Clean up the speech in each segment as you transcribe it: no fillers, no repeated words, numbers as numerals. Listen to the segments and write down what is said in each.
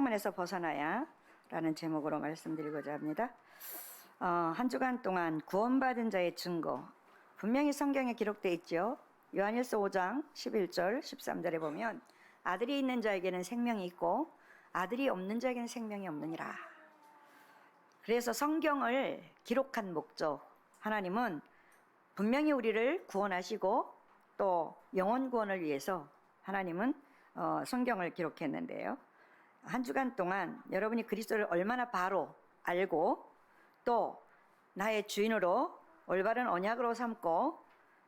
초동문에서 벗어나야 라는 제목으로 말씀드리고자 합니다. 한 주간 동안 구원받은 자의 증거, 분명히 성경에 기록되어 있죠. 요한일서 5장 11절 13절에 보면 아들이 있는 자에게는 생명이 있고 아들이 없는 자에게는 생명이 없느니라. 그래서 성경을 기록한 목적, 하나님은 분명히 우리를 구원하시고 또 영혼 구원을 위해서 하나님은 성경을 기록했는데요. 한 주간 동안 여러분이 그리스도를 얼마나 바로 알고 또 나의 주인으로 올바른 언약으로 삼고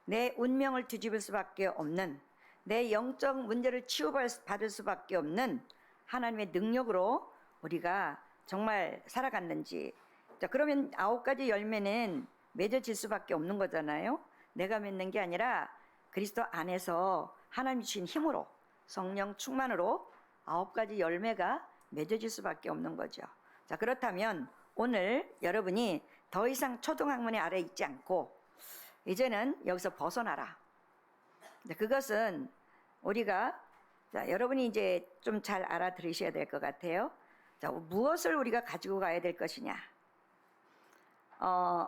내 운명을 뒤집을 수밖에 없는, 내 영적 문제를 치유받을 수밖에 없는 하나님의 능력으로 우리가 정말 살아갔는지. 자, 그러면 9가지 열매는 맺어질 수밖에 없는 거잖아요. 내가 맺는 게 아니라 그리스도 안에서 하나님이 주신 힘으로, 성령 충만으로 9가지 열매가 맺어질 수밖에 없는 거죠. 자, 그렇다면 오늘 여러분이 더 이상 초등학문의 아래 있지 않고 이제는 여기서 벗어나라. 그것은 우리가, 자, 여러분이 이제 좀 잘 알아들으셔야 될 것 같아요. 자, 무엇을 우리가 가지고 가야 될 것이냐.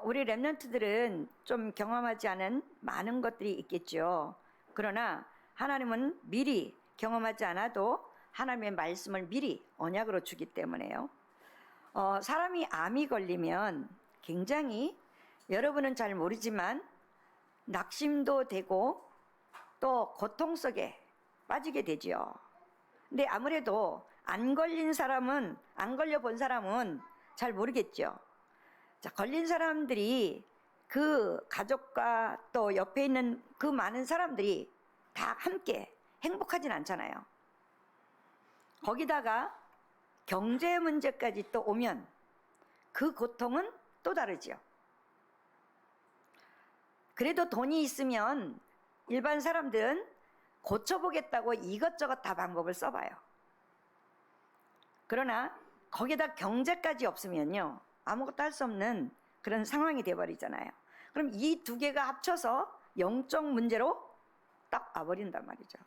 우리 렘넌트들은 좀 경험하지 않은 많은 것들이 있겠죠. 그러나 하나님은 미리 경험하지 않아도 하나님의 말씀을 미리 언약으로 주기 때문에요. 사람이 암이 걸리면 굉장히, 여러분은 잘 모르지만 낙심도 되고 또 고통 속에 빠지게 되죠. 근데 아무래도 안 걸린 사람은, 안 걸려본 사람은 잘 모르겠죠. 자, 걸린 사람들이 그 가족과 또 옆에 있는 그 많은 사람들이 다 함께 행복하진 않잖아요. 거기다가 경제 문제까지 또 오면 그 고통은 또 다르죠. 그래도 돈이 있으면 일반 사람들은 고쳐보겠다고 이것저것 다 방법을 써봐요. 그러나 거기다 경제까지 없으면요, 아무것도 할 수 없는 그런 상황이 돼버리잖아요. 그럼 이 두 개가 합쳐서 영적 문제로 딱 와버린단 말이죠.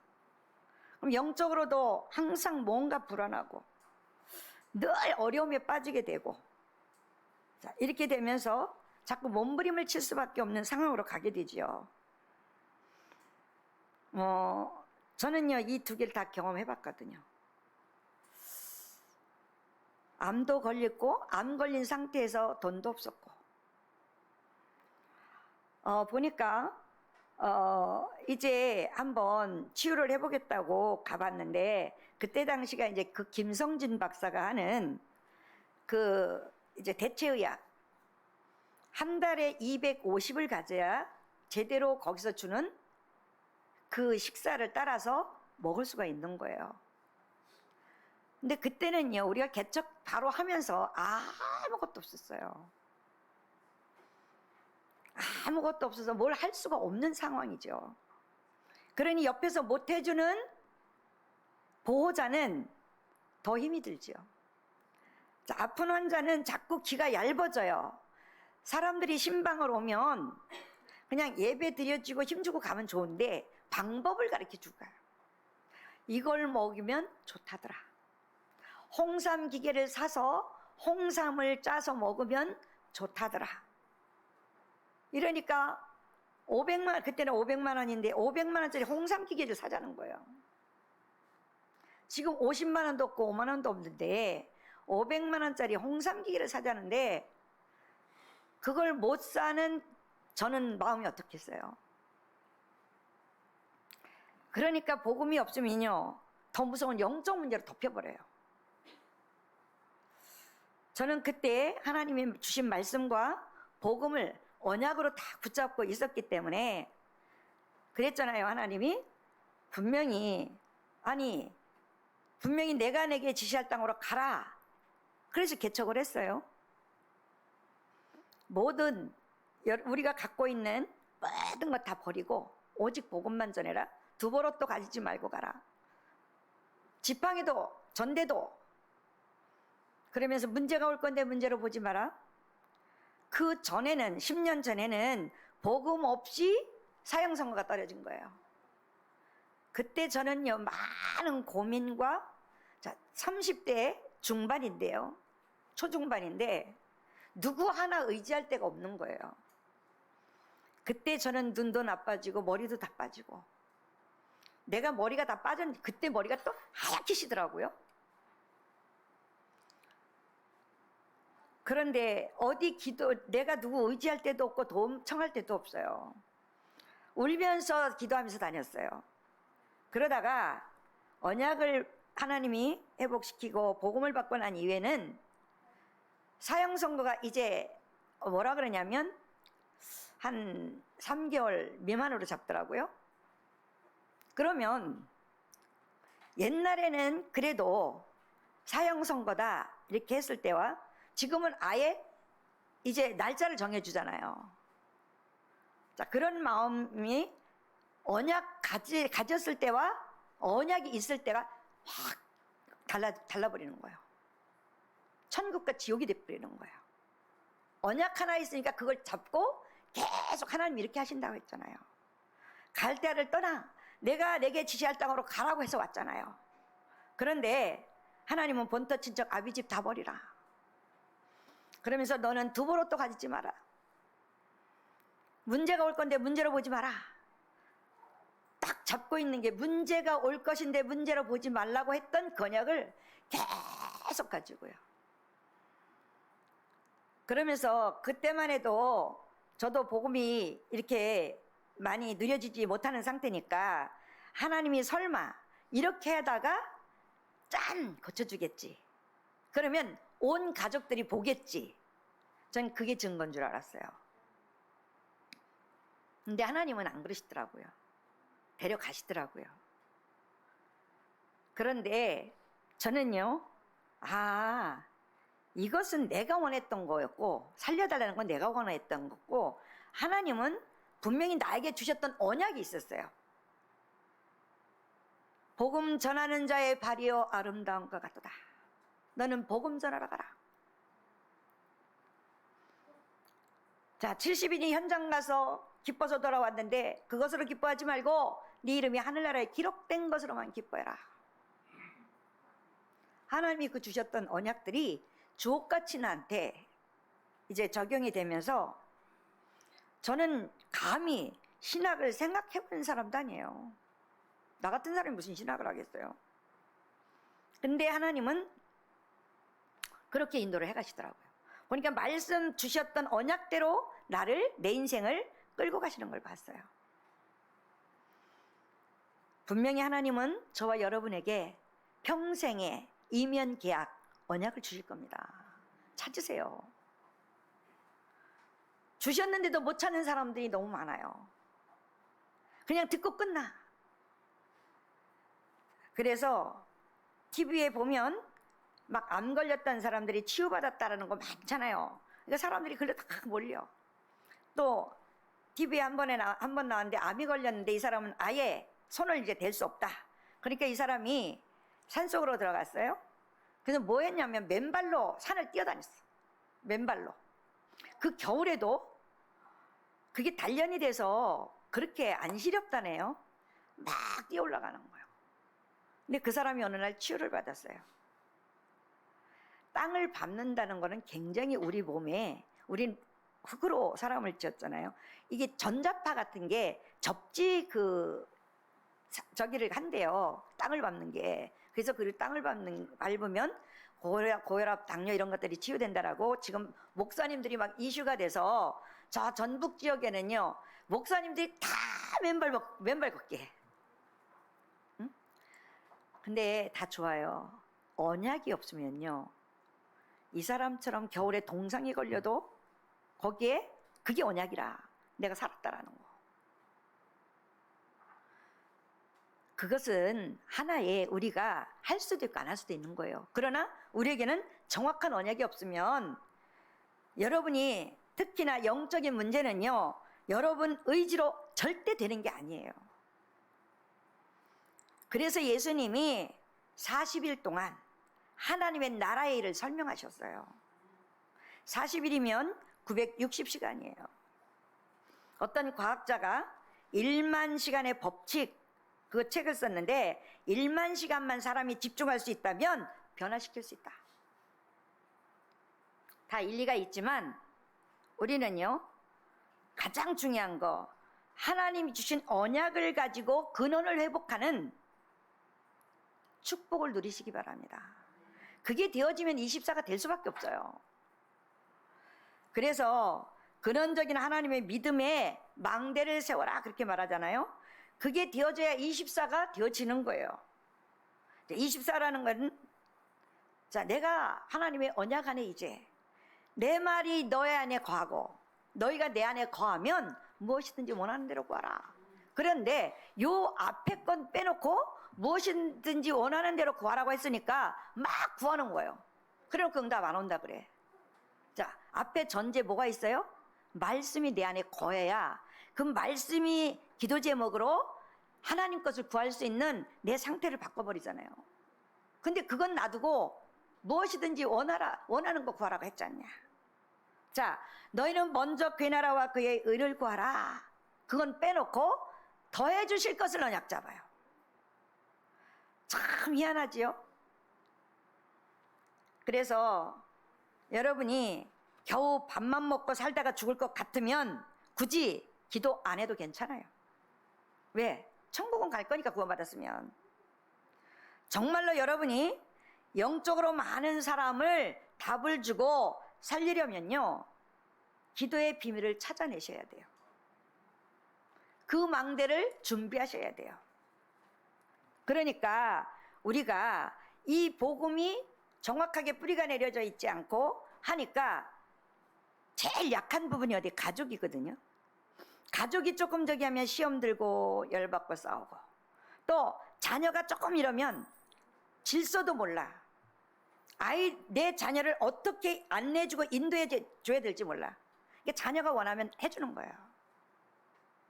그럼 영적으로도 항상 뭔가 불안하고 늘 어려움에 빠지게 되고, 자, 이렇게 되면서 자꾸 몸부림을 칠 수밖에 없는 상황으로 가게 되지요. 저는요, 이 두 개를 다 경험해 봤거든요. 암도 걸렸고, 암 걸린 상태에서 돈도 없었고, 보니까, 이제 한번 치유를 해보겠다고 가봤는데, 그때 당시가 이제 그 김성진 박사가 하는 이제 대체의학, 한 달에 250을 가져야 제대로 거기서 주는 그 식사를 따라서 먹을 수가 있는 거예요. 근데 그때는요, 우리가 개척 바로 하면서 아무것도 없었어요. 아무것도 없어서 뭘 할 수가 없는 상황이죠. 그러니 옆에서 못 해주는 보호자는 더 힘이 들죠. 자, 아픈 환자는 자꾸 기가 얇아져요. 사람들이 신방을 오면 그냥 예배 드려지고 힘주고 가면 좋은데 방법을 가르쳐 주고 가요. 이걸 먹이면 좋다더라. 홍삼 기계를 사서 홍삼을 짜서 먹으면 좋다더라. 이러니까 500만, 그때는 500만 원인데 500만 원짜리 홍삼 기계를 사자는 거예요. 지금 50만 원도 없고 5만 원도 없는데 500만 원짜리 홍삼 기계를 사자는데 그걸 못 사는 저는 마음이 어떻겠어요. 그러니까 복음이 없으면요, 더 무서운 영적 문제로 덮여버려요. 저는 그때 하나님이 주신 말씀과 복음을 언약으로 다 붙잡고 있었기 때문에 그랬잖아요. 하나님이 분명히 내가 내게 지시할 땅으로 가라. 그래서 개척을 했어요. 모든 우리가 갖고 있는 모든 것 다 버리고 오직 복음만 전해라. 두 버릇도 가지지 말고 가라. 지팡이도 전대도, 그러면서 문제가 올 건데 문제로 보지 마라. 그 전에는, 10년 전에는 복음 없이 사형선고가 떨어진 거예요. 그때 저는요, 많은 고민과, 자, 30대 중반인데요. 초중반인데 누구 하나 의지할 데가 없는 거예요. 그때 저는 눈도 나빠지고 머리도 다 빠지고, 내가 머리가 다 빠졌는데 그때 머리가 또 하얗게 시더라고요. 그런데 어디 내가 누구 의지할 데도 없고 도움 청할 데도 없어요. 울면서 기도하면서 다녔어요. 그러다가 언약을 하나님이 회복시키고 복음을 받고 난 이후에는 사형선고가 이제 뭐라 그러냐면 한 3개월 미만으로 잡더라고요. 그러면 옛날에는 그래도 사형선고다 이렇게 했을 때와 지금은 아예 이제 날짜를 정해주잖아요. 자, 그런 마음이 언약 가졌을 때와 언약이 있을 때가 확 달라버리는 거예요. 천국과 지옥이 돼버리는 거예요. 언약 하나 있으니까 그걸 잡고 계속 하나님 이렇게 하신다고 했잖아요. 갈대아를 떠나 내가 내게 지시할 땅으로 가라고 해서 왔잖아요. 그런데 하나님은 본토 친척 아비집 다 버리라. 그러면서 너는 두부로 또 가지지 마라. 문제가 올 건데 문제로 보지 마라. 딱 잡고 있는 게 문제가 올 것인데 문제로 보지 말라고 했던 언약을 계속 가지고요. 그러면서 그때만 해도 저도 복음이 이렇게 많이 누려지지 못하는 상태니까 하나님이 설마 이렇게 하다가 짠 고쳐주겠지, 그러면 온 가족들이 보겠지, 전 그게 증거인 줄 알았어요. 근데 하나님은 안 그러시더라고요. 데려가시더라고요. 그런데 저는요, 이것은 내가 원했던 거였고 살려달라는 건 내가 원했던 거고, 하나님은 분명히 나에게 주셨던 언약이 있었어요. 복음 전하는 자의 발이여 아름다운 것 같도다. 너는 복음 전하러 가라. 자, 70인이 현장 가서 기뻐서 돌아왔는데 그것으로 기뻐하지 말고 네 이름이 하늘나라에 기록된 것으로만 기뻐해라. 하나님이 그 주셨던 언약들이 주옥같이 나한테 이제 적용이 되면서 저는 감히 신학을 생각해본 사람도 아니에요. 나 같은 사람이 무슨 신학을 하겠어요. 근데 하나님은 그렇게 인도를 해가시더라고요. 보니까 말씀 주셨던 언약대로 내 인생을 끌고 가시는 걸 봤어요. 분명히 하나님은 저와 여러분에게 평생의 이면 계약, 언약을 주실 겁니다. 찾으세요. 주셨는데도 못 찾는 사람들이 너무 많아요. 그냥 듣고 끝나. 그래서 TV에 보면 막 암 걸렸던 사람들이 치유받았다라는 거 많잖아요. 그러니까 사람들이 글로 다 몰려. 또 TV에 한 번 나왔는데 암이 걸렸는데 이 사람은 아예 손을 이제 댈 수 없다. 그러니까 이 사람이 산속으로 들어갔어요. 그래서 뭐 했냐면 맨발로 산을 뛰어다녔어. 맨발로. 그 겨울에도 그게 단련이 돼서 그렇게 안 시렵다네요. 막 뛰어 올라가는 거예요. 근데 그 사람이 어느 날 치유를 받았어요. 땅을 밟는다는 거는 굉장히 우리 몸에, 우린 흙으로 사람을 지었잖아요. 이게 전자파 같은 게 저기를 한대요. 땅을 밟는 게. 그래서 그 땅을 밟으면 고혈압, 당뇨 이런 것들이 치유된다라고 지금 목사님들이 막 이슈가 돼서 저 전북 지역에는요, 목사님들이 다 맨발 걷게 해. 응? 근데 다 좋아요. 언약이 없으면요, 이 사람처럼 겨울에 동상이 걸려도 거기에 그게 언약이라, 내가 살았다라는 거. 그것은 하나의 우리가 할 수도 있고 안 할 수도 있는 거예요. 그러나 우리에게는 정확한 언약이 없으면, 여러분이 특히나 영적인 문제는요, 여러분 의지로 절대 되는 게 아니에요. 그래서 예수님이 40일 동안 하나님의 나라의 일을 설명하셨어요. 40일이면 960시간이에요. 어떤 과학자가 1만 시간의 법칙, 그 책을 썼는데 1만 시간만 사람이 집중할 수 있다면 변화시킬 수 있다. 다 일리가 있지만 우리는요, 가장 중요한 거, 하나님이 주신 언약을 가지고 근원을 회복하는 축복을 누리시기 바랍니다. 그게 되어지면 24가 될 수밖에 없어요. 그래서 근원적인 하나님의 믿음에 망대를 세워라 그렇게 말하잖아요. 그게 되어져야 24가 되어지는 거예요. 24라는 건, 자, 내가 하나님의 언약 안에 이제 내 말이 너의 안에 거하고 너희가 내 안에 거하면 무엇이든지 원하는 대로 구하라. 그런데 요 앞에 건 빼놓고 무엇이든지 원하는 대로 구하라고 했으니까 막 구하는 거예요. 그래놓고 응답 안 온다 그래. 자, 앞에 전제 뭐가 있어요? 말씀이 내 안에 거해야 그 말씀이 기도 제목으로 하나님 것을 구할 수 있는 내 상태를 바꿔버리잖아요. 근데 그건 놔두고 무엇이든지 원하는 거 구하라고 했지 않냐. 자, 너희는 먼저 그의 나라와 그의 의를 구하라. 그건 빼놓고 더해 주실 것을 언약 잡아요. 참 희한하지요. 그래서 여러분이 겨우 밥만 먹고 살다가 죽을 것 같으면 굳이 기도 안 해도 괜찮아요. 왜? 천국은 갈 거니까 구원받았으면. 정말로 여러분이 영적으로 많은 사람을 답을 주고 살리려면요, 기도의 비밀을 찾아내셔야 돼요. 그 망대를 준비하셔야 돼요. 그러니까 우리가 이 복음이 정확하게 뿌리가 내려져 있지 않고 하니까 제일 약한 부분이 어디? 가족이거든요. 가족이 조금 저기 하면 시험 들고 열받고 싸우고, 또 자녀가 조금 이러면 질서도 몰라. 내 자녀를 어떻게 안내해주고 인도해 줘야 될지 몰라. 그러니까 자녀가 원하면 해주는 거예요.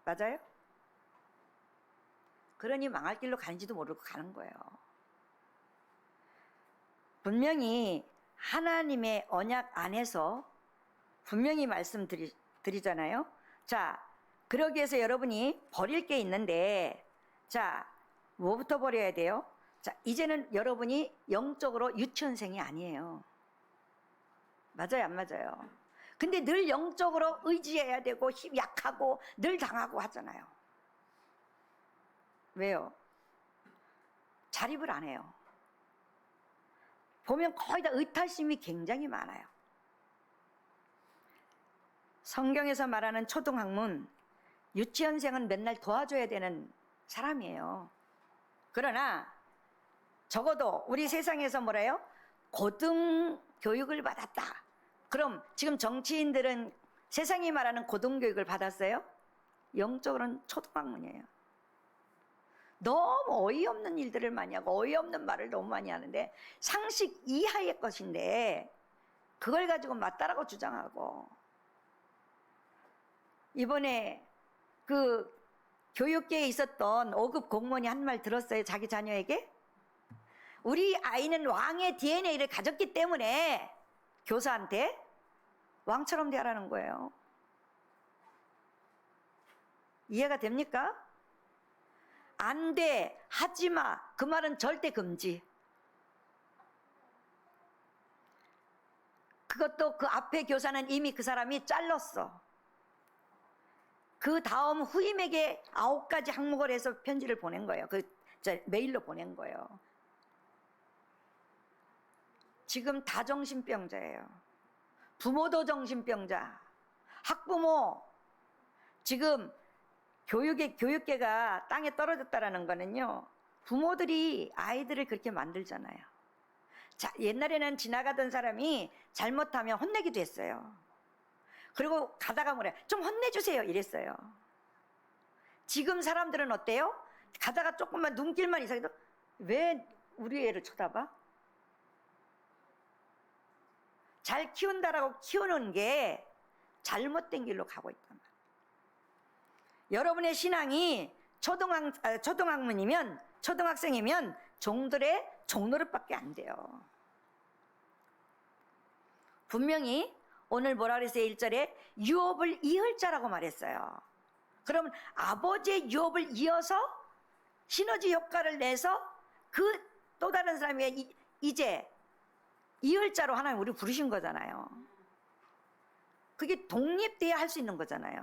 맞아요? 그러니 망할 길로 가는지도 모르고 가는 거예요. 분명히 하나님의 언약 안에서 분명히 말씀드리잖아요. 자, 그러기 위해서 여러분이 버릴 게 있는데, 자, 뭐부터 버려야 돼요? 자, 이제는 여러분이 영적으로 유치원생이 아니에요. 맞아요, 안 맞아요? 근데 늘 영적으로 의지해야 되고 힘 약하고 늘 당하고 하잖아요. 왜요? 자립을 안 해요. 보면 거의 다 의탈심이 굉장히 많아요. 성경에서 말하는 초등학문, 유치원생은 맨날 도와줘야 되는 사람이에요. 그러나 적어도 우리 세상에서 뭐래요? 고등교육을 받았다. 그럼 지금 정치인들은 세상이 말하는 고등교육을 받았어요? 영적으로는 초등학문이에요. 너무 어이없는 일들을 많이 하고 어이없는 말을 너무 많이 하는데 상식 이하의 것인데 그걸 가지고 맞다라고 주장하고, 이번에 그 교육계에 있었던 5급 공무원이 한 말 들었어요? 자기 자녀에게? 우리 아이는 왕의 DNA를 가졌기 때문에 교사한테 왕처럼 대하라는 거예요. 이해가 됩니까? 안 돼, 하지 마. 그 말은 절대 금지. 그것도 그 앞에 교사는 이미 그 사람이 잘랐어. 그 다음 후임에게 9가지 항목을 해서 편지를 보낸 거예요. 메일로 보낸 거예요. 지금 다 정신병자예요. 부모도 정신병자, 학부모. 지금 교육계가 땅에 떨어졌다라는 거는요, 부모들이 아이들을 그렇게 만들잖아요. 자, 옛날에는 지나가던 사람이 잘못하면 혼내기도 했어요. 그리고 가다가 뭐래, 좀 혼내주세요 이랬어요. 지금 사람들은 어때요? 가다가 조금만 눈길만 이상해도 왜 우리 애를 쳐다봐? 잘 키운다라고 키우는 게 잘못된 길로 가고 있단 말이에요. 여러분의 신앙이 초등학문이면, 초등학생이면 종들의 종노릇밖에 안 돼요. 분명히 오늘 뭐라 그랬어요? 1절에 유업을 이을 자라고 말했어요. 그러면 아버지의 유업을 이어서 시너지 효과를 내서 그 또 다른 사람이 이제 이을 자로 하나님 우리 부르신 거잖아요. 그게 독립돼야 할 수 있는 거잖아요.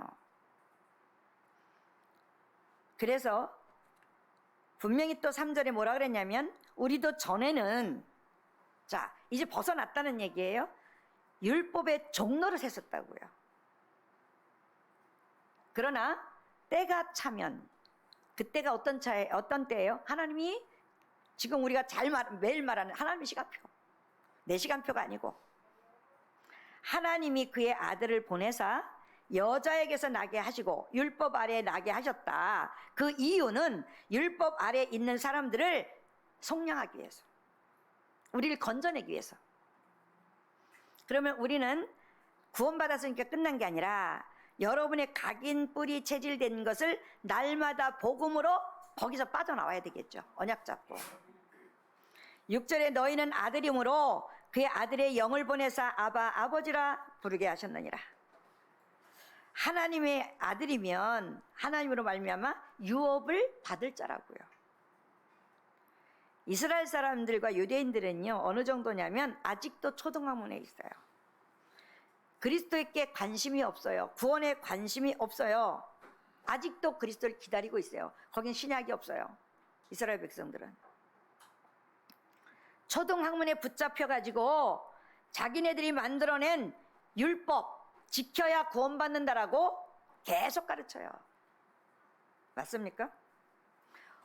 그래서 분명히 또 3절에 뭐라 그랬냐면 우리도 전에는 자 이제 벗어났다는 얘기예요. 율법의 종로를 셌었다고요. 그러나 때가 차면 그때가 어떤 때예요? 하나님이 지금 우리가 매일 말하는 하나님의 시간표, 내 시간표가 아니고 하나님이 그의 아들을 보내사 여자에게서 나게 하시고 율법 아래에 나게 하셨다. 그 이유는 율법 아래에 있는 사람들을 속량하기 위해서, 우리를 건져내기 위해서. 그러면 우리는 구원받았으니까 끝난 게 아니라 여러분의 각인 뿌리 체질된 것을 날마다 복음으로 거기서 빠져나와야 되겠죠. 언약 잡고. 6절에 너희는 아들이므로 그의 아들의 영을 보내사 아바 아버지라 부르게 하셨느니라. 하나님의 아들이면 하나님으로 말미암아 유업을 받을 자라고요. 이스라엘 사람들과 유대인들은요 어느 정도냐면 아직도 초등학문에 있어요. 그리스도께 관심이 없어요. 구원에 관심이 없어요. 아직도 그리스도를 기다리고 있어요. 거긴 신약이 없어요. 이스라엘 백성들은 초등학문에 붙잡혀가지고 자기네들이 만들어낸 율법 지켜야 구원받는다라고 계속 가르쳐요. 맞습니까?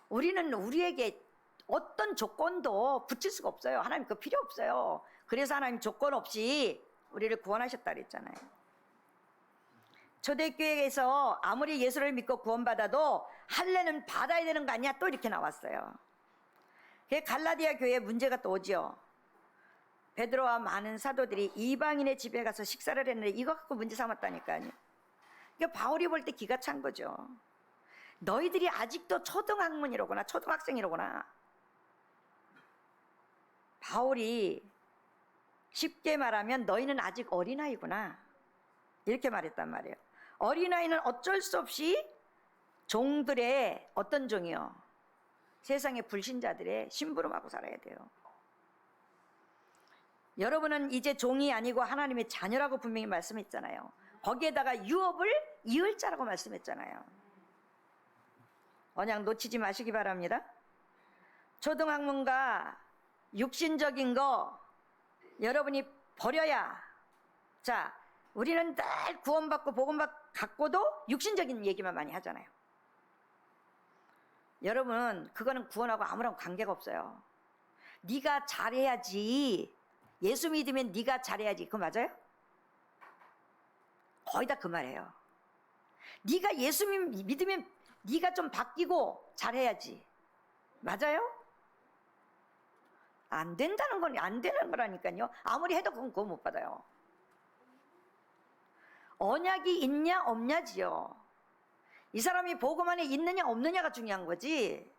우리는 우리에게 어떤 조건도 붙일 수가 없어요. 하나님 그거 필요 없어요. 그래서 하나님 조건 없이 우리를 구원하셨다 그랬잖아요. 초대교회에서 아무리 예수를 믿고 구원받아도 할례는 받아야 되는 거 아니야? 또 이렇게 나왔어요. 갈라디아 교회에 문제가 또 오죠. 베드로와 많은 사도들이 이방인의 집에 가서 식사를 했는데 이거 갖고 문제 삼았다니까요. 그러니까 바울이 볼 때 기가 찬 거죠. 너희들이 아직도 초등학문이로구나, 초등학생이로구나. 바울이 쉽게 말하면 너희는 아직 어린아이구나 이렇게 말했단 말이에요. 어린아이는 어쩔 수 없이 종들의 어떤 종이요? 세상의 불신자들의 심부름하고 살아야 돼요. 여러분은 이제 종이 아니고 하나님의 자녀라고 분명히 말씀했잖아요. 거기에다가 유업을 이을 자라고 말씀했잖아요. 언약 놓치지 마시기 바랍니다. 초등학문과 육신적인 거 여러분이 버려야. 자, 우리는 늘 구원받고 복음받고도 육신적인 얘기만 많이 하잖아요. 여러분 그거는 구원하고 아무런 관계가 없어요. 네가 잘해야지. 예수 믿으면 네가 잘해야지. 그거 맞아요? 거의 다 그 말이에요. 네가 예수 믿으면 네가 좀 바뀌고 잘해야지. 맞아요? 안 된다는 건 안 되는 거라니까요. 아무리 해도 그건 못 받아요. 언약이 있냐 없냐지요. 이 사람이 복음 안에 있느냐 없느냐가 중요한 거지.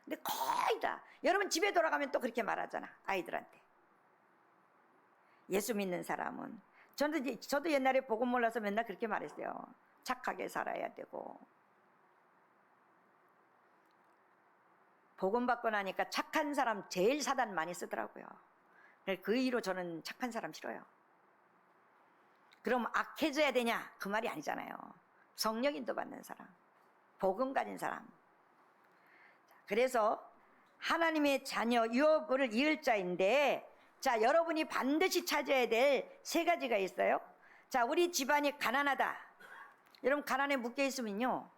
근데 거의 다 여러분 집에 돌아가면 또 그렇게 말하잖아. 아이들한테. 예수 믿는 사람은 저도 옛날에 복음 몰라서 맨날 그렇게 말했어요. 착하게 살아야 되고. 복음 받고 나니까 착한 사람 제일 사단 많이 쓰더라고요. 그 이유로 저는 착한 사람 싫어요. 그럼 악해져야 되냐? 그 말이 아니잖아요. 성령 인도 받는 사람, 복음 가진 사람. 그래서 하나님의 자녀 유업을 이을 자인데, 자, 여러분이 반드시 찾아야 될 세 가지가 있어요. 자, 우리 집안이 가난하다. 여러분 가난에 묶여 있으면요,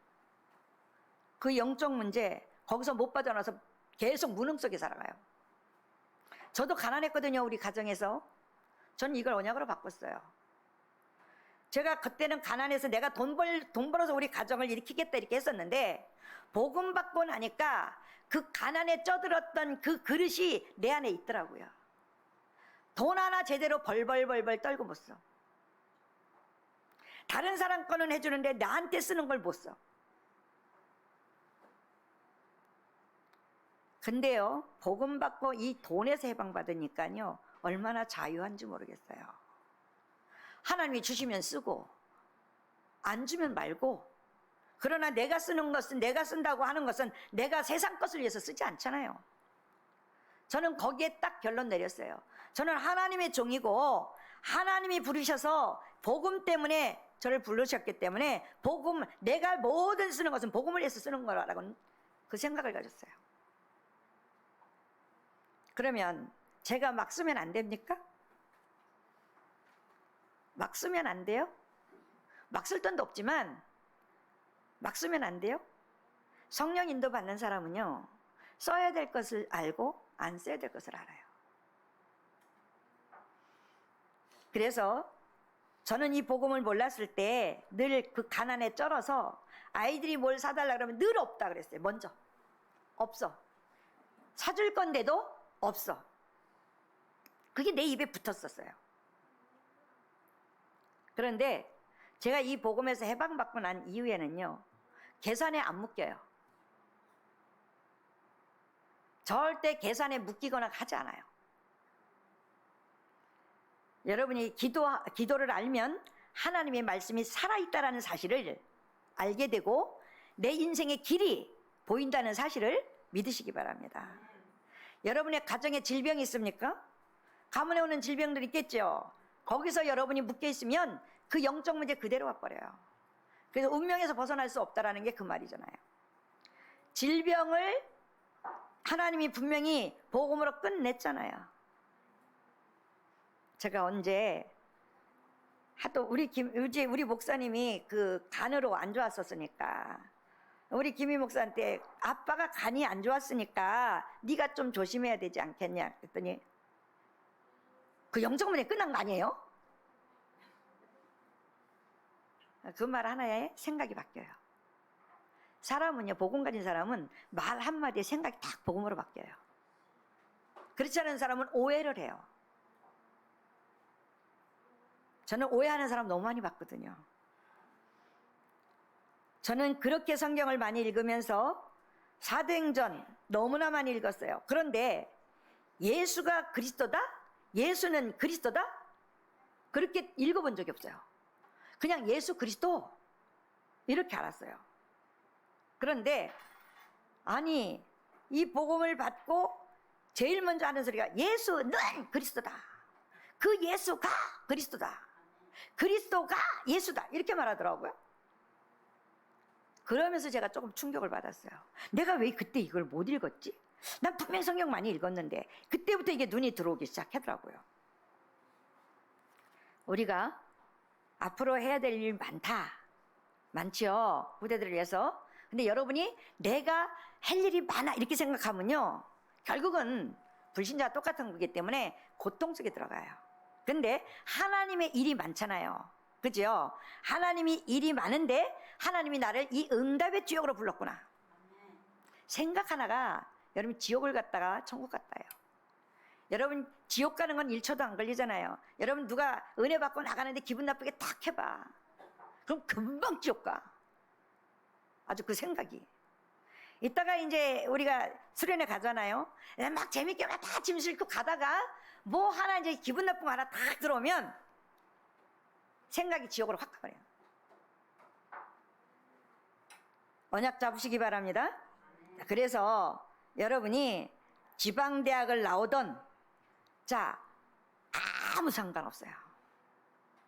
그 영적 문제 거기서 못 빠져나와서 계속 무능 속에 살아가요. 저도 가난했거든요. 우리 가정에서. 저는 이걸 언약으로 바꿨어요. 제가 그때는 가난해서 내가 돈 벌어서 우리 가정을 일으키겠다 이렇게 했었는데, 복음 받고 나니까 그 가난에 쪄들었던 그 그릇이 내 안에 있더라고요. 돈 하나 제대로 벌벌 떨고 못 써. 다른 사람 거는 해주는데 나한테 쓰는 걸 못 써. 근데요, 복음 받고 이 돈에서 해방받으니까요, 얼마나 자유한지 모르겠어요. 하나님이 주시면 쓰고 안 주면 말고. 그러나 내가 쓰는 것은, 내가 쓴다고 하는 것은 내가 세상 것을 위해서 쓰지 않잖아요. 저는 거기에 딱 결론 내렸어요. 저는 하나님의 종이고 하나님이 부르셔서 복음 때문에 저를 부르셨기 때문에 복음, 내가 뭐든 쓰는 것은 복음을 위해서 쓰는 거라고 그 생각을 가졌어요. 그러면 제가 막 쓰면 안 됩니까? 막 쓰면 안 돼요? 막 쓸 돈도 없지만 막 쓰면 안 돼요? 성령 인도 받는 사람은요, 써야 될 것을 알고 안 써야 될 것을 알아요. 그래서 저는 이 복음을 몰랐을 때 늘 그 가난에 쩔어서 아이들이 뭘 사달라 그러면 늘 없다 그랬어요. 먼저 없어. 사줄 건데도 없어. 그게 내 입에 붙었었어요. 그런데 제가 이 복음에서 해방받고 난 이후에는요, 계산에 안 묶여요. 절대 계산에 묶이거나 하지 않아요. 여러분이 기도를 알면 하나님의 말씀이 살아있다는 사실을 알게 되고 내 인생의 길이 보인다는 사실을 믿으시기 바랍니다. 여러분의 가정에 질병이 있습니까? 가문에 오는 질병들이 있겠죠. 거기서 여러분이 묶여 있으면 그 영적 문제 그대로 와버려요. 그래서 운명에서 벗어날 수 없다라는 게 그 말이잖아요. 질병을 하나님이 분명히 복음으로 끝냈잖아요. 제가 언제 하도 우리 목사님이 그 간으로 안 좋았었으니까 우리 김희 목사한테 아빠가 간이 안 좋았으니까 네가 좀 조심해야 되지 않겠냐 그랬더니 그 영적 문제 끝난 거 아니에요? 그 말 하나에 생각이 바뀌어요. 사람은요, 복음 가진 사람은 말 한마디에 생각이 딱 복음으로 바뀌어요. 그렇지 않은 사람은 오해를 해요. 저는 오해하는 사람 너무 많이 봤거든요. 저는 그렇게 성경을 많이 읽으면서 사도행전 너무나 많이 읽었어요. 그런데 예수가 그리스도다? 예수는 그리스도다? 그렇게 읽어본 적이 없어요. 그냥 예수 그리스도 이렇게 알았어요. 그런데 아니, 이 복음을 받고 제일 먼저 하는 소리가 예수는 그리스도다. 그 예수가 그리스도다. 그리스도가 예수다. 이렇게 말하더라고요. 그러면서 제가 조금 충격을 받았어요. 내가 왜 그때 이걸 못 읽었지? 난 분명히 성경 많이 읽었는데 그때부터 이게 눈이 들어오기 시작하더라고요. 우리가 앞으로 해야 될 일 많지요. 후대들을 위해서. 근데 여러분이 내가 할 일이 많아 이렇게 생각하면요, 결국은 불신자와 똑같은 거기 때문에 고통 속에 들어가요. 근데 하나님의 일이 많잖아요. 그죠? 하나님이 일이 많은데 하나님이 나를 이 응답의 지옥으로 불렀구나. 생각 하나가 여러분 지옥을 갔다가 천국 갔다요. 여러분 지옥 가는 건 1초도 안 걸리잖아요. 여러분 누가 은혜 받고 나가는데 기분 나쁘게 딱 해봐. 그럼 금방 지옥 가. 아주 그 생각이. 이따가 이제 우리가 수련회 가잖아요. 막 재밌게 막 다 짐 싣고 가다가 뭐 하나 이제 기분 나쁜 거 하나 딱 들어오면 생각이 지옥으로 확 가버려요. 언약 잡으시기 바랍니다. 그래서 여러분이 지방대학을 나오던 자, 아무 상관없어요.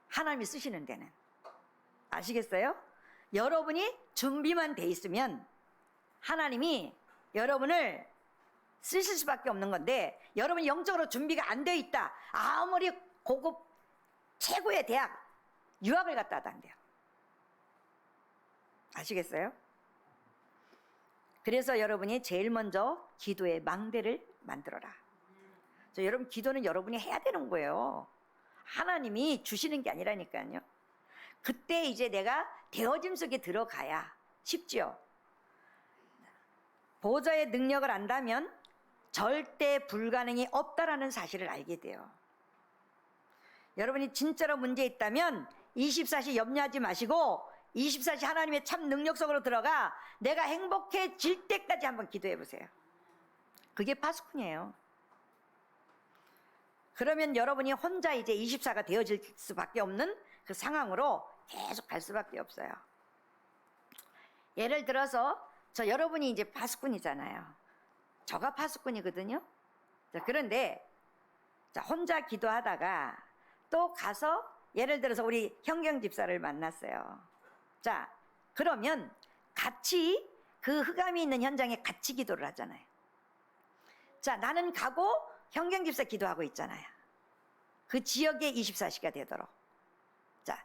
하나님이 쓰시는 데는. 아시겠어요? 여러분이 준비만 돼 있으면 하나님이 여러분을 쓰실 수밖에 없는 건데, 여러분이 영적으로 준비가 안 되어 있다. 아무리 고급 최고의 대학 유학을 갔다 와도 안 돼요. 아시겠어요? 그래서 여러분이 제일 먼저 기도의 망대를 만들어라. 여러분 기도는 여러분이 해야 되는 거예요. 하나님이 주시는 게 아니라니까요. 그때 이제 내가 되어짐 속에 들어가야 쉽지요. 보좌의 능력을 안다면 절대 불가능이 없다라는 사실을 알게 돼요. 여러분이 진짜로 문제 있다면 24시 염려하지 마시고 24시 하나님의 참 능력 속으로 들어가 내가 행복해질 때까지 한번 기도해 보세요. 그게 파수꾼이에요. 그러면 여러분이 혼자 이제 24가 되어질 수밖에 없는 그 상황으로 계속 갈 수밖에 없어요. 예를 들어서 여러분이 이제 파수꾼이잖아요. 저가 파수꾼이거든요. 그런데 혼자 기도하다가 또 가서 예를 들어서 우리 현경 집사를 만났어요. 자, 그러면 같이 그 흑암이 있는 현장에 같이 기도를 하잖아요. 자, 나는 가고 현경 집사 기도하고 있잖아요. 그 지역에 24시가 되도록. 자,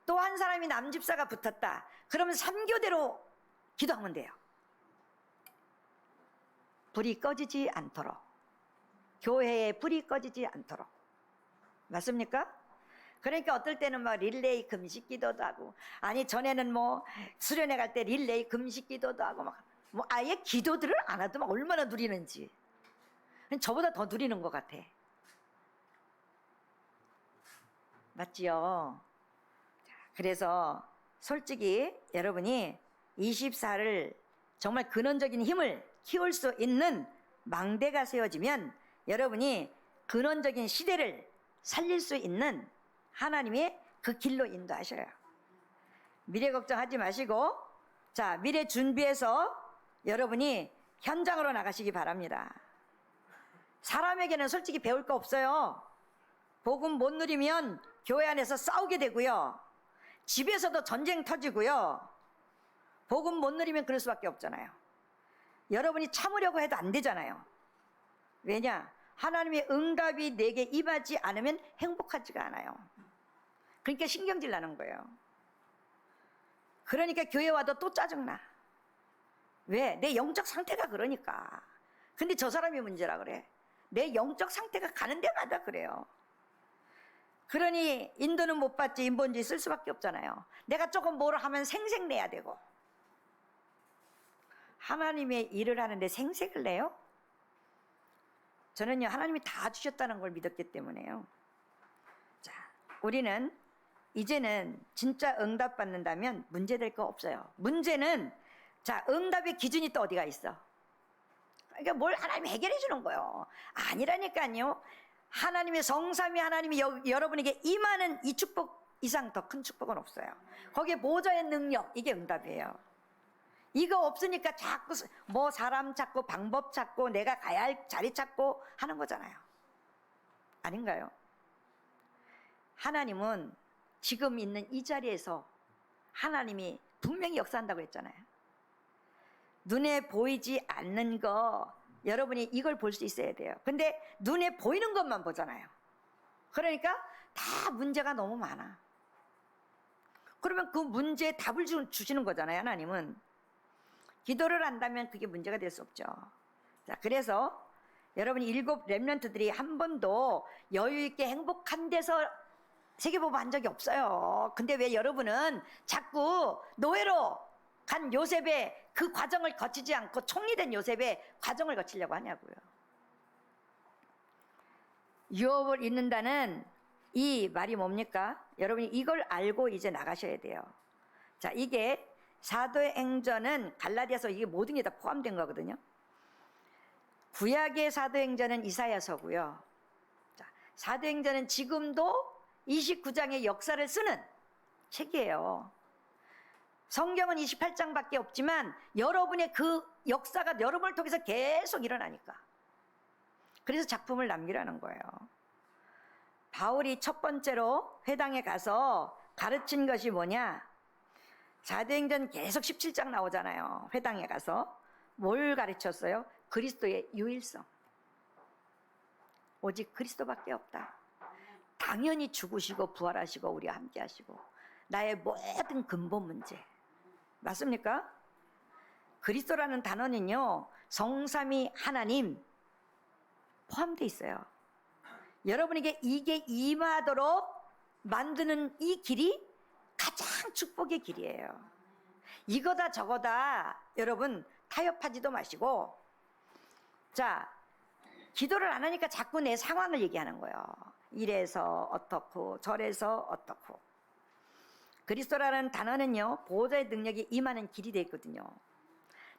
또 한 사람이 남 집사가 붙었다. 그러면 3교대로 기도하면 돼요. 불이 꺼지지 않도록. 교회에 불이 꺼지지 않도록. 맞습니까? 그러니까 어떨 때는 막 릴레이 금식 기도도 하고, 아니 전에는 뭐 수련회 갈 때 릴레이 금식 기도도 하고 막 뭐 아예 기도들을 안 하도 막 얼마나 누리는지. 저보다 더 누리는 것 같아. 맞지요? 그래서 솔직히 여러분이 24를 정말 근원적인 힘을 키울 수 있는 망대가 세워지면 여러분이 근원적인 시대를 살릴 수 있는 하나님의 그 길로 인도하셔요. 미래 걱정하지 마시고, 자, 미래 준비해서 여러분이 현장으로 나가시기 바랍니다. 사람에게는 솔직히 배울 거 없어요. 복음 못 누리면 교회 안에서 싸우게 되고요. 집에서도 전쟁 터지고요. 복음 못 누리면 그럴 수밖에 없잖아요. 여러분이 참으려고 해도 안 되잖아요. 왜냐? 하나님의 응답이 내게 임하지 않으면 행복하지가 않아요. 그러니까 신경질 나는 거예요. 그러니까 교회 와도 또 짜증나. 왜? 내 영적 상태가 그러니까. 근데 저 사람이 문제라 그래. 내 영적 상태가 가는 데마다 그래요. 그러니 인도는 못 받지 인본주의 쓸 수밖에 없잖아요. 내가 조금 뭐를 하면 생색내야 되고. 하나님의 일을 하는데 생색을 내요? 저는요, 하나님이 다 주셨다는 걸 믿었기 때문에요. 자, 우리는 이제는 진짜 응답 받는다면 문제될 거 없어요. 문제는, 자, 응답의 기준이 또 어디가 있어? 그러니까 뭘 하나님이 해결해 주는 거예요. 아니라니까요. 하나님의 성삼위 하나님이 여러분에게 임하는 이 축복 이상 더 큰 축복은 없어요. 거기에 보좌의 능력, 이게 응답이에요. 이거 없으니까 자꾸 뭐 사람 찾고 방법 찾고 내가 가야 할 자리 찾고 하는 거잖아요. 아닌가요? 하나님은 지금 있는 이 자리에서 하나님이 분명히 역사한다고 했잖아요. 눈에 보이지 않는 거 여러분이 이걸 볼 수 있어야 돼요. 근데 눈에 보이는 것만 보잖아요. 그러니까 다 문제가 너무 많아. 그러면 그 문제에 답을 주시는 거잖아요. 하나님은. 기도를 한다면 그게 문제가 될 수 없죠. 자, 그래서 여러분이 7 렘넌트들이 한 번도 여유 있게 행복한 데서 세계보고 한 적이 없어요. 근데 왜 여러분은 자꾸 노예로 간 요셉의 그 과정을 거치지 않고 총리된 요셉의 과정을 거치려고 하냐고요. 유업을 잇는다는 이 말이 뭡니까? 여러분이 이걸 알고 이제 나가셔야 돼요. 자, 이게 사도의 행전은 갈라디아서 이게 모든 게 다 포함된 거거든요. 구약의 사도행전은 이사야서고요. 자, 사도행전은 지금도 29장의 역사를 쓰는 책이에요. 성경은 28장밖에 없지만 여러분의 그 역사가 여러분을 통해서 계속 일어나니까. 그래서 작품을 남기라는 거예요. 바울이 첫 번째로 회당에 가서 가르친 것이 뭐냐? 사도행전 계속 17장 나오잖아요. 회당에 가서 뭘 가르쳤어요? 그리스도의 유일성. 오직 그리스도밖에 없다. 당연히 죽으시고 부활하시고 우리와 함께 하시고 나의 모든 근본 문제. 맞습니까? 그리스도라는 단어는요, 성삼위 하나님 포함되어 있어요. 여러분에게 이게 임하도록 만드는 이 길이 가장 축복의 길이에요. 이거다 저거다 여러분 타협하지도 마시고, 자, 기도를 안 하니까 자꾸 내 상황을 얘기하는 거예요. 이래서 어떻고 저래서 어떻고. 그리스도라는 단어는요, 보호자의 능력이 임하는 길이 되어 있거든요.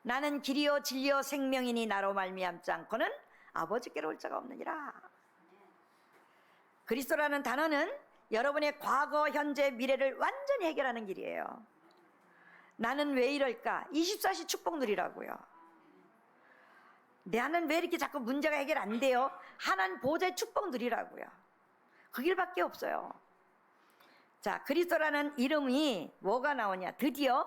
나는 길이요 진리요 생명이니 나로 말미암지 않고는 아버지께로 올 자가 없느니라. 그리스도라는 단어는 여러분의 과거, 현재, 미래를 완전히 해결하는 길이에요. 나는 왜 이럴까? 24시 축복 누리라고요. 나는 왜 이렇게 자꾸 문제가 해결 안 돼요? 하나님 보호자의 축복 누리라고요. 그 길밖에 없어요. 자, 그리스도라는 이름이 뭐가 나오냐? 드디어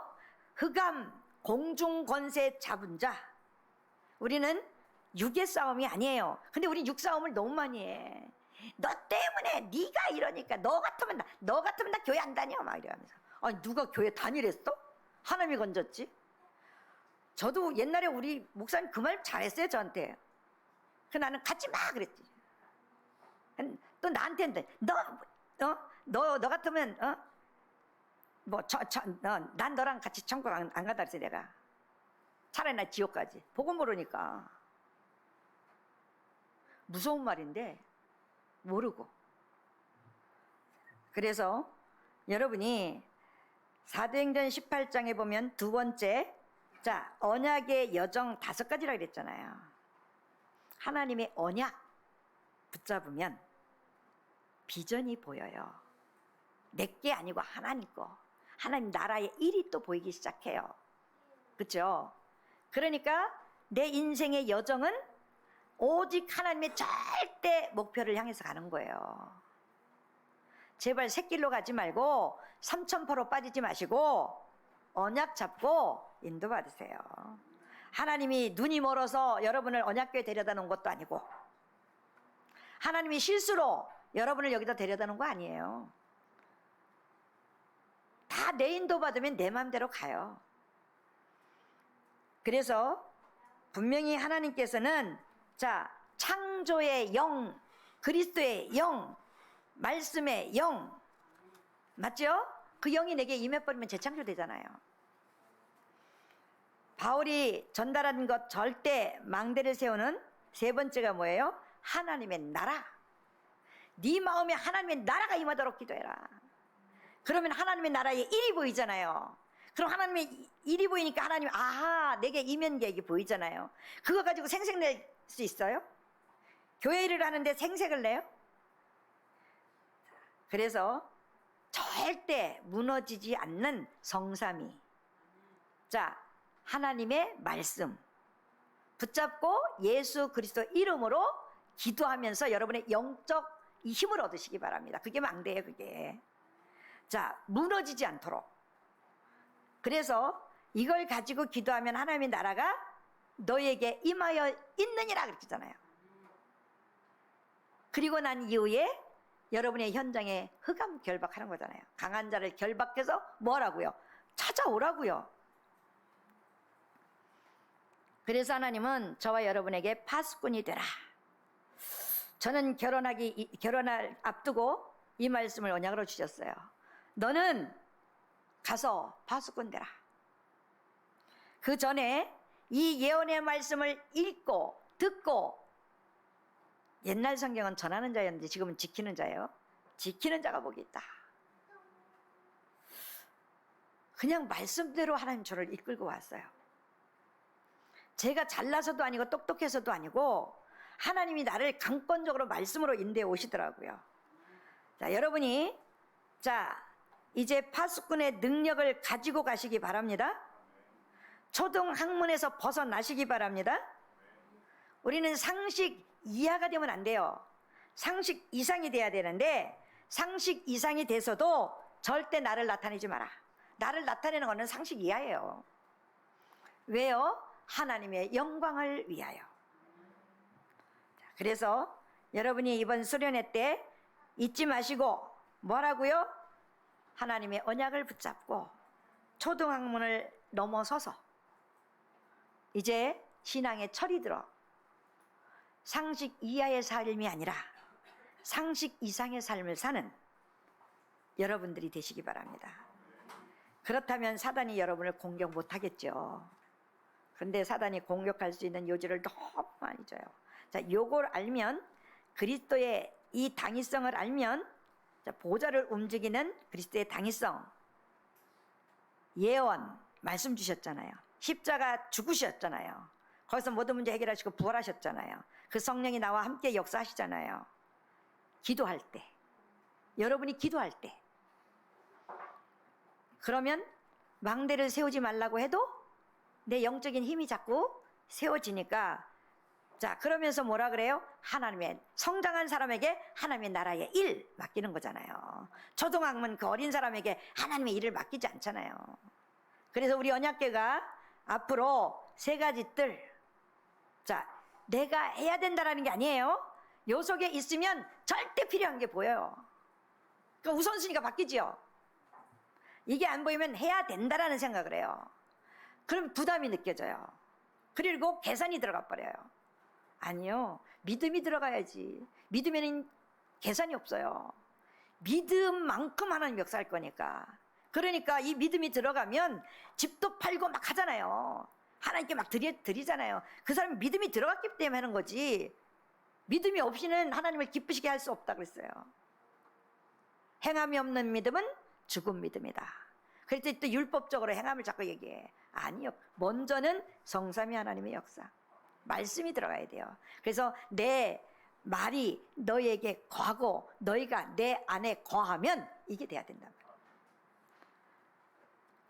흑암 공중 권세 잡은 자. 우리는 육의 싸움이 아니에요. 근데 우리 육 싸움을 너무 많이 해. 너 때문에 네가 이러니까 너 같으면 나 교회 안 다녀 막 이러면서. 아니 누가 교회 다니랬어? 하나님이 건졌지. 저도 옛날에 우리 목사님 그 말 잘했어요 저한테. 그 나는 가지 마 그랬지. 또 나한테 너 같으면 난 너랑 같이 천국 안 가다 그랬어 내가. 차라리 나 지옥까지. 보고 모르니까. 무서운 말인데 모르고. 그래서 여러분이 사도행전 18장에 보면 두 번째, 자, 언약의 여정 5가지라 그랬잖아요. 하나님의 언약 붙잡으면 비전이 보여요. 내게 아니고 하나님 거. 하나님 나라의 일이 또 보이기 시작해요. 그렇죠? 그러니까 내 인생의 여정은 오직 하나님의 절대 목표를 향해서 가는 거예요. 제발 새길로 가지 말고 삼천포로 빠지지 마시고 언약 잡고 인도받으세요. 하나님이 눈이 멀어서 여러분을 언약교에 데려다 놓은 것도 아니고 하나님이 실수로 여러분을 여기다 데려다 놓은 거 아니에요. 다 내 인도 받으면 내 마음대로 가요. 그래서 분명히 하나님께서는 자, 창조의 영, 그리스도의 영, 말씀의 영, 맞죠? 그 영이 내게 임해버리면 재창조되잖아요. 바울이 전달한 것 절대 망대를 세우는 세 번째가 뭐예요? 하나님의 나라. 네 마음에 하나님의 나라가 임하도록 기도해라. 그러면 하나님의 나라의 일이 보이잖아요. 그럼 하나님의 일이 보이니까 하나님 아하 내게 임한 계획이 보이잖아요. 그거 가지고 생색낼 수 있어요? 교회 일을 하는데 생색을 내요? 그래서 절대 무너지지 않는 성삼위. 자, 하나님의 말씀 붙잡고 예수 그리스도 이름으로 기도하면서 여러분의 영적 힘을 얻으시기 바랍니다. 그게 망대예요, 그게. 자, 무너지지 않도록. 그래서 이걸 가지고 기도하면 하나님의 나라가 너에게 임하여 있느니라 그랬잖아요. 그리고 난 이후에 여러분의 현장에 흑암 결박하는 거잖아요. 강한 자를 결박해서 뭐라고요? 찾아오라고요. 그래서 하나님은 저와 여러분에게 파수꾼이 되라. 저는 결혼을 앞두고 이 말씀을 언약으로 주셨어요. 너는 가서 파수꾼 되라. 그 전에 이 예언의 말씀을 읽고 듣고, 옛날 성경은 전하는 자였는데 지금은 지키는 자예요. 지키는 자가 복이 있다. 그냥 말씀대로 하나님 저를 이끌고 왔어요. 제가 잘나서도 아니고 똑똑해서도 아니고 하나님이 나를 강권적으로 말씀으로 인도해 오시더라고요. 자, 여러분이 자 이제 파수꾼의 능력을 가지고 가시기 바랍니다. 초등학문에서 벗어나시기 바랍니다. 우리는 상식 이하가 되면 안 돼요. 상식 이상이 돼야 되는데 상식 이상이 돼서도 절대 나를 나타내지 마라. 나를 나타내는 것은 상식 이하예요. 왜요? 하나님의 영광을 위하여. 그래서 여러분이 이번 수련회 때 잊지 마시고 뭐라고요? 하나님의 언약을 붙잡고 초등학문을 넘어서서 이제 신앙의 철이 들어 상식 이하의 삶이 아니라 상식 이상의 삶을 사는 여러분들이 되시기 바랍니다. 그렇다면 사단이 여러분을 공격 못하겠죠. 근데 사단이 공격할 수 있는 요지를 너무 많이 줘요. 자, 요걸 알면, 그리스도의 이 당위성을 알면, 자, 보좌를 움직이는 그리스도의 당위성, 예언 말씀 주셨잖아요. 십자가 죽으셨잖아요. 거기서 모든 문제 해결하시고 부활하셨잖아요. 그 성령이 나와 함께 역사하시잖아요. 기도할 때, 여러분이 기도할 때, 그러면 망대를 세우지 말라고 해도 내 영적인 힘이 자꾸 세워지니까 자, 그러면서 뭐라 그래요? 하나님의 성장한 사람에게 하나님의 나라의 일 맡기는 거잖아요. 초등학문 그 어린 사람에게 하나님의 일을 맡기지 않잖아요. 그래서 우리 언약궤가 앞으로 세 가지 뜰, 자, 내가 해야 된다라는 게 아니에요. 요 속에 있으면 절대 필요한 게 보여요. 그 우선순위가 바뀌지요. 이게 안 보이면 해야 된다라는 생각을 해요. 그럼 부담이 느껴져요. 그리고 계산이 들어가 버려요. 아니요, 믿음이 들어가야지. 믿으면 계산이 없어요. 믿음만큼 하나님 역사할 거니까. 그러니까 이 믿음이 들어가면 집도 팔고 막 하잖아요. 하나님께 막 드리잖아요. 그 사람이 믿음이 들어갔기 때문에 하는 거지, 믿음이 없이는 하나님을 기쁘시게 할 수 없다 그랬어요. 행함이 없는 믿음은 죽은 믿음이다. 그랬더니 또 율법적으로 행함을 자꾸 얘기해. 아니요, 먼저는 성삼위 하나님의 역사, 말씀이 들어가야 돼요. 그래서 내 말이 너희에게 거하고 너희가 내 안에 거하면 이게 돼야 된단 말이에요.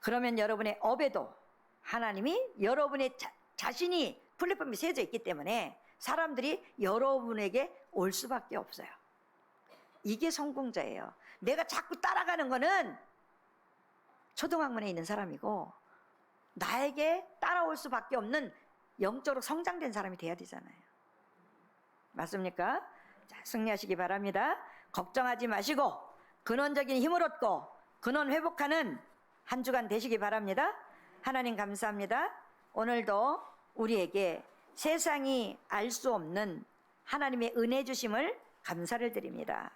그러면 여러분의 업에도 하나님이 여러분의 자신이 플랫폼이 세워져 있기 때문에 사람들이 여러분에게 올 수밖에 없어요. 이게 성공자예요. 내가 자꾸 따라가는 거는 초등학문에 있는 사람이고, 나에게 따라올 수밖에 없는 영적으로 성장된 사람이 돼야 되잖아요. 맞습니까? 자, 승리하시기 바랍니다. 걱정하지 마시고 근원적인 힘을 얻고 근원 회복하는 한 주간 되시기 바랍니다. 하나님 감사합니다. 오늘도 우리에게 세상이 알 수 없는 하나님의 은혜 주심을 감사를 드립니다.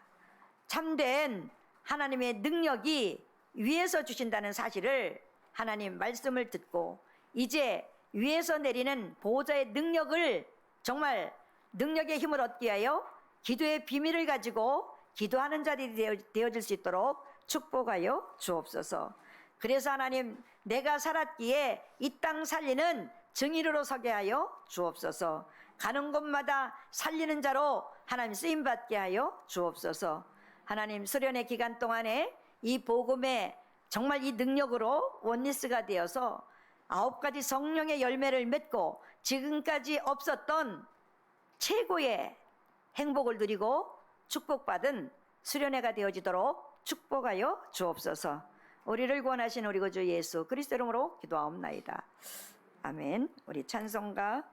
참된 하나님의 능력이 위에서 주신다는 사실을 하나님 말씀을 듣고, 이제 위에서 내리는 보호자의 능력을, 정말 능력의 힘을 얻기 위하여 기도의 비밀을 가지고 기도하는 자들이 되어질 수 있도록 축복하여 주옵소서. 그래서 하나님, 내가 살았기에 이 땅 살리는 증인으로 서게 하여 주옵소서. 가는 곳마다 살리는 자로 하나님 쓰임받게 하여 주옵소서. 하나님, 수련의 기간 동안에 이 복음에 정말 이 능력으로 원리스가 되어서 9가지 성령의 열매를 맺고 지금까지 없었던 최고의 행복을 누리고 축복받은 수련회가 되어지도록 축복하여 주옵소서. 우리를 구원하신 우리 구주 예수 그리스도 이름으로 기도하옵나이다. 아멘. 우리 찬송가